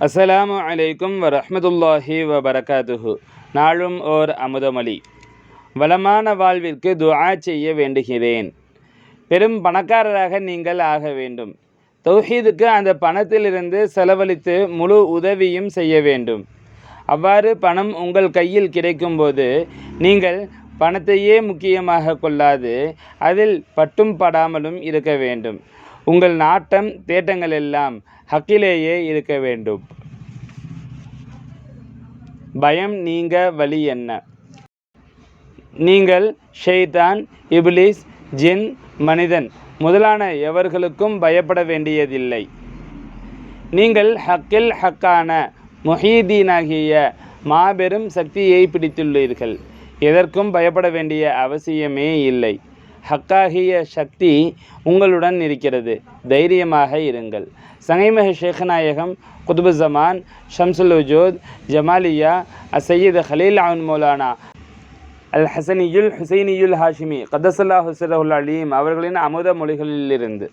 அஸ்ஸலாமு அலைக்கும் வரஹ்மத்துல்லாஹி வபரகாத்துஹு. நாளும் ஓர் அமுதமொழி. வளமான வாழ்விற்கு துஆ செய்ய வேண்டுகிறேன். பெரும் பணக்காரராக நீங்கள் ஆக வேண்டும். தௌஹீதுக்கு அந்த பணத்திலிருந்து செலவழித்து முழு உதவியும் செய்ய வேண்டும். அவ்வாறு பணம் உங்கள் கையில் கிடைக்கும்போது நீங்கள் பணத்தையே முக்கியமாக கொள்ளாது அதில் பட்டும் படாமலும் இருக்க வேண்டும். உங்கள் நாட்டம் தேட்டங்கள் எல்லாம் ஹக்கிலேயே இருக்க வேண்டும். பயம் நீங்க வழி என்ன? நீங்கள் ஷைத்தான், இப்லீஸ், ஜின், மனிதன் முதலான எவர்களுக்கும் பயப்பட வேண்டியதில்லை. நீங்கள் ஹக்கில் ஹக்கான முஹீதீனாகிய மாபெரும் சக்தியை பிடித்துள்ளீர்கள். எதற்கும் பயப்பட வேண்டிய அவசியமே இல்லை. ஹக்காகிய சக்தி உங்களுடன் இருக்கிறது. தைரியமாக இருங்கள். சங்கைமிகு ஷேக் நாயகம் குதுபு ஜமான் ஷம்சுல் வஜூத் ஜமாலியா அசையீத் ஹலீல் அவுன் மௌலானா அல் ஹசனியுல் ஹுசைனியுல் ஹாஷிமி கத்தசல்லாஹு சிர்ரஹுல் அலீம் அவர்களின் அமுத மொழிகளிலிருந்து